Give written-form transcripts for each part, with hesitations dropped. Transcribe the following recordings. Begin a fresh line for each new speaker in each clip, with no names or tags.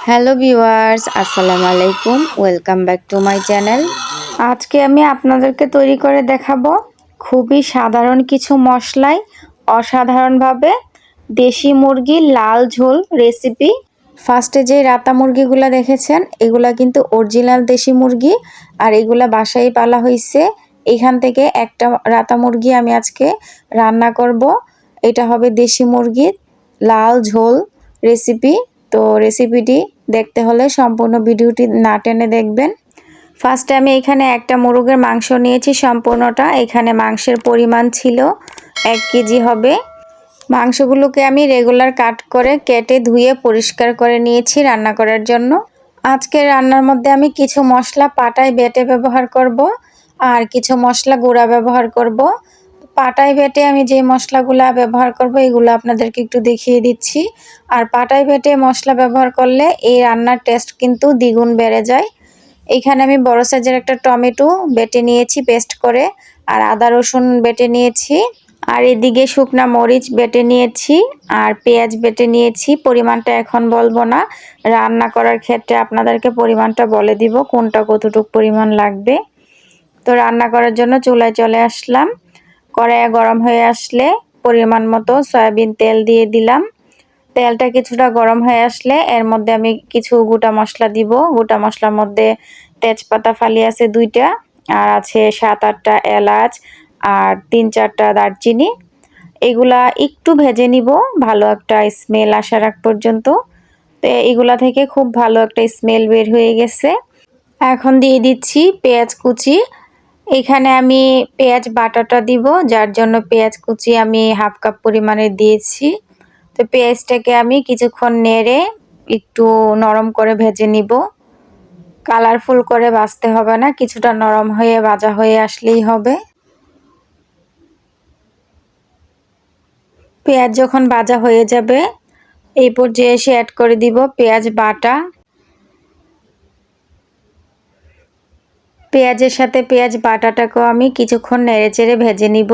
Hello viewers, আসসালামু আলাইকুম। Welcome back to my channel. আজকে আমি আপনাদেরকে তৈরি করে দেখাবো খুবই সাধারণ কিছু মশলায় অসাধারণভাবে দেশি মুরগির লাল ঝোল রেসিপি। ফার্স্টে যে রাতা মুরগিগুলো দেখেছেন এগুলা কিন্তু অরিজিনাল দেশি মুরগি, আর এগুলা বাসায় পালা হয়েছে। এখান থেকে একটা রাতা মুরগি আমি আজকে রান্না করব। এটা হবে দেশি মুরগির লাল ঝোল রেসিপি। তো রেসিপিটি দেখতে হলে সম্পূর্ণ ভিডিওটি না টেনে দেখবেন। ফার্স্টে আমি এখানে একটা মুরগের মাংস নিয়েছি সম্পূর্ণটা। এখানে মাংসের পরিমাণ ছিল 1 কেজি হবে। মাংসগুলোকে আমি রেগুলার কাট করে কেটে ধুয়ে পরিষ্কার করে নিয়েছি রান্না করার জন্য। আজকে রান্নার মধ্যে আমি কিছু মশলা পাটায় বেটে ব্যবহার করব, আর কিছু মশলা গুঁড়া ব্যবহার করব। পাটায় বেটে আমি যে মশলাগুলো ব্যবহার করব এগুলো আপনাদেরকে একটু দেখিয়ে দিচ্ছি। আর পাটায় বেটে মশলা ব্যবহার করলে এই রান্নার টেস্ট কিন্তু দ্বিগুণ বেড়ে যায়। এখানে আমি বড় সাইজের একটা টমেটো বেটে নিয়েছি পেস্ট করে, আর আদা রসুন বেটে নিয়েছি, আর এদিকে শুকনা মরিচ বেটে নিয়েছি, আর পেঁয়াজ বেটে নিয়েছি। পরিমাণটা এখন বলবো না, রান্না করার ক্ষেত্রে আপনাদেরকে পরিমাণটা বলে দিব কোনটা কতটুকু পরিমাণ লাগবে। তো রান্না করার জন্য চুলায় চলে আসলাম। কড়াইয়ে গরম হয়ে আসলে পরিমাণ মতো সয়াবিন তেল দিয়ে দিলাম। তেলটা কিছুটা গরম হয়ে আসলে এর মধ্যে আমি কিছু গোটা মশলা দিব। গোটা মশলার মধ্যে তেজপাতা ফালি আছে 2টা, আর আছে 7-8টা এলাচ, আর 3-4টা দারচিনি। এগুলা একটু ভেজে নিব ভালো একটা স্মেল আসার আগ পর্যন্ত। তো এগুলা থেকে খুব ভালো একটা স্মেল বের হয়ে গেছে। এখন দিয়ে দিচ্ছি পেঁয়াজ কুচি। এখানে আমি পেঁয়াজ বাটাটা দিব, যার জন্য পেঁয়াজ কুচি আমি 1/2 কাপ পরিমাণে দিয়েছি। তো পেঁয়াজটাকে আমি কিছুক্ষণ নেড়ে একটু নরম করে ভেজে নিব। কালারফুল করে ভাজতে হবে না, কিছুটা নরম হয়ে ভাজা হয়ে আসলেই হবে। পেঁয়াজ যখন ভাজা হয়ে যাবে এই পর্যায়ে এসে অ্যাড করে দিব পেঁয়াজ বাটা। পেঁয়াজের সাথে পেঁয়াজ বাটাটাকেও আমি কিছুক্ষণ নেড়েচেড়ে ভেজে নিব।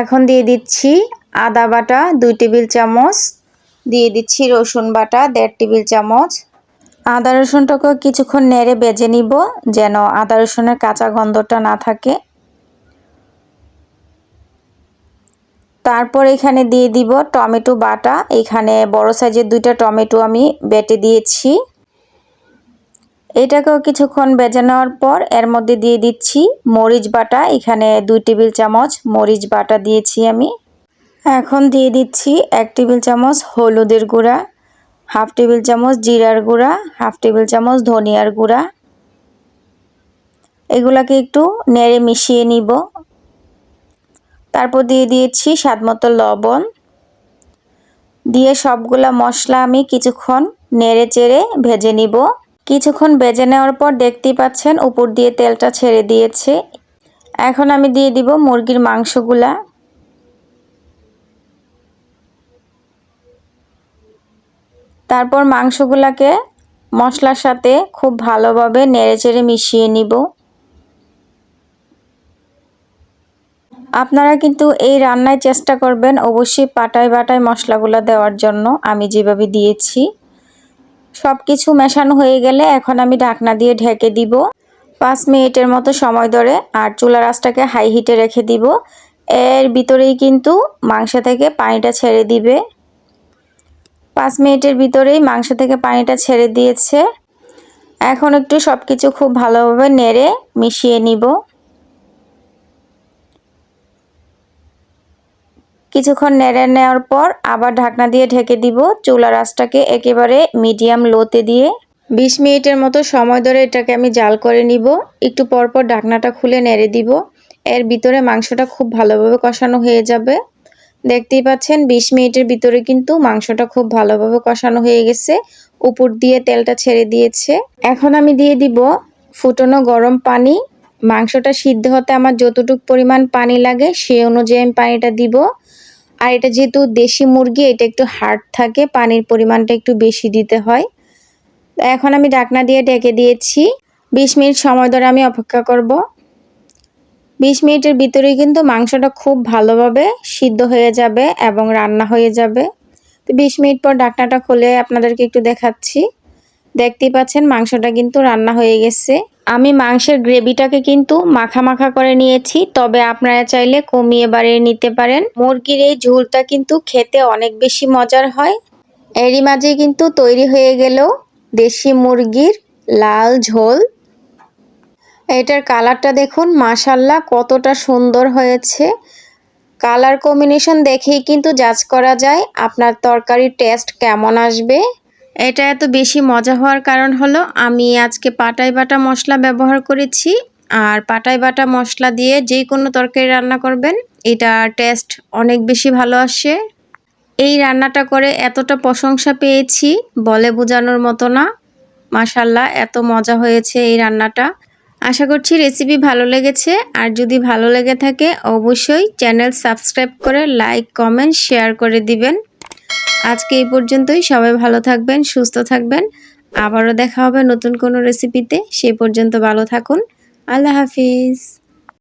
এখন দিয়ে দিচ্ছি আদা বাটা 2 টেবিল চামচ, দিয়ে দিচ্ছি রসুন বাটা 1.5 টেবিল চামচ। আদা রসুনটাকেও কিছুক্ষণ নেড়ে ভেজে নিব যেন আদা রসুনের কাঁচা গন্ধটা না থাকে। তারপর এখানে দিয়ে দিব টমেটো বাটা। এখানে বড় সাইজের 2টা টমেটো আমি বেটে দিয়েছি। এটাকেও কিছুক্ষণ ভেজে নেওয়ার পর এর মধ্যে দিয়ে দিচ্ছি মরিচ বাটা। এখানে 2 টেবিল চামচ মরিচ বাটা দিয়েছি আমি। এখন দিয়ে দিচ্ছি 1 টেবিল চামচ হলুদের গুঁড়া, 1/2 টেবিল চামচ জিরার গুঁড়া, 1/2 টেবিল চামচ ধনিয়ার গুঁড়া। এগুলাকে একটু নেড়ে মিশিয়ে নিব। তারপর দিয়ে দিয়েছি স্বাদমতো লবণ। দিয়ে সবগুলা মশলা আমি কিছুক্ষণ নেড়ে চেড়ে ভেজে নিব। কিছুক্ষণ ভেজে নেওয়ার পর দেখতেই পাচ্ছেন উপর দিয়ে তেলটা ছেড়ে দিয়েছে। এখন আমি দিয়ে দিব মুরগির মাংসগুলা। তারপর মাংসগুলাকে মশলার সাথে খুব ভালোভাবে নেড়েচেড়ে মিশিয়ে নিব। আপনারা কিন্তু এই রান্নায় চেষ্টা করবেন অবশ্যই পাটায় বাটায় মশলাগুলো দেওয়ার জন্য, আমি যেভাবে দিয়েছি। সব কিছু মেশানো হয়ে গেলে এখন আমি ঢাকনা দিয়ে ঢেকে দিব 5 মিনিটের মতো সময় ধরে, আর চুলার আঁচটাকে হাই হিটে রেখে দিব। এর ভিতরেই কিন্তু মাংস থেকে পানিটা ছেড়ে দিবে। 5 মিনিটের ভিতরেই মাংস থেকে পানিটা ছেড়ে দিয়েছে। এখন একটু সব কিছু খুব ভালোভাবে নেড়ে মিশিয়ে নিব। কিছুক্ষণ নেড়ে নেওয়ার পর আবার ঢাকনা দিয়ে ঢেকে দিব। চুলার আঁচটাকে একেবারে মিডিয়াম লোতে দিয়ে 20 মিনিটের মতো সময় ধরে এটাকে আমি জাল করে নিব। একটু পরপর ঢাকনাটা খুলে নেড়ে দিব। এর ভিতরে মাংসটা খুব ভালোভাবে কষানো হয়ে যাবে। দেখতেই পাচ্ছেন 20 মিনিটের ভিতরে কিন্তু মাংসটা খুব ভালোভাবে কষানো হয়ে গেছে। উপর দিয়ে তেলটা ছেড়ে দিয়েছে। এখন আমি দিয়ে দিব ফুটনো গরম পানি। মাংসটা সিদ্ধ হতে আমার যতটুকু পরিমাণ পানি লাগে সেই অনুযায়ী আমি পানিটা দিব। আর এটা যেহেতু দেশি মুরগি, এটা একটু হার্ড থাকে, পানির পরিমাণটা একটু বেশি দিতে হয়। এখন আমি ঢাকনা দিয়ে ঢেকে দিয়েছি। 20 মিনিট সময় ধরে আমি অপেক্ষা করব। 20 মিনিটের ভিতরেই কিন্তু মাংসটা খুব ভালোভাবে সিদ্ধ হয়ে যাবে এবং রান্না হয়ে যাবে। তো 20 মিনিট পর ঢাকনাটা খুলে আপনাদেরকে একটু দেখাচ্ছি। দেখতেই পাচ্ছেন মাংসটা কিন্তু রান্না হয়ে গেছে। আমি মাংসের গ্রেভিটাকে কিন্তু মাখা মাখা করে নিয়েছি, তবে আপনারা চাইলে কমিয়ে বাড়িয়ে নিতে পারেন। মুরগির এই ঝোলটা কিন্তু খেতে অনেক বেশি মজার হয়। এরই মাঝে কিন্তু তৈরি হয়ে গেল দেশি মুরগির লাল ঝোল। এটার কালারটা দেখুন, মাশাআল্লাহ কতটা সুন্দর হয়েছে। কালার কম্বিনেশন দেখেই কিন্তু জাজ করা যায় আপনার তরকারির টেস্ট কেমন আসবে। এটা এত বেশি মজা হওয়ার কারণ হলো আমি আজকে পাটাই বাটা মশলা ব্যবহার করেছি। আর পাটাই বাটা মশলা দিয়ে যে কোনো তরকারি রান্না করবেন, এটা টেস্ট অনেক বেশি ভালো আসে। এই রান্নাটা করে এতটা প্রশংসা পেয়েছি বলে বোঝানোর মতো না। মাশাআল্লাহ এত মজা হয়েছে এই রান্নাটা। আশা করছি রেসিপি ভালো লেগেছে। আর যদি ভালো লেগে থাকে অবশ্যই চ্যানেল সাবস্ক্রাইব করে লাইক, কমেন্ট, শেয়ার করে দিবেন। আজকে এই পর্যন্তই। সবাই ভালো থাকবেন, সুস্থ থাকবেন। আবারও দেখা হবে নতুন কোনো রেসিপিতে। সেই পর্যন্ত ভালো থাকুন। আল্লাহ হাফিজ।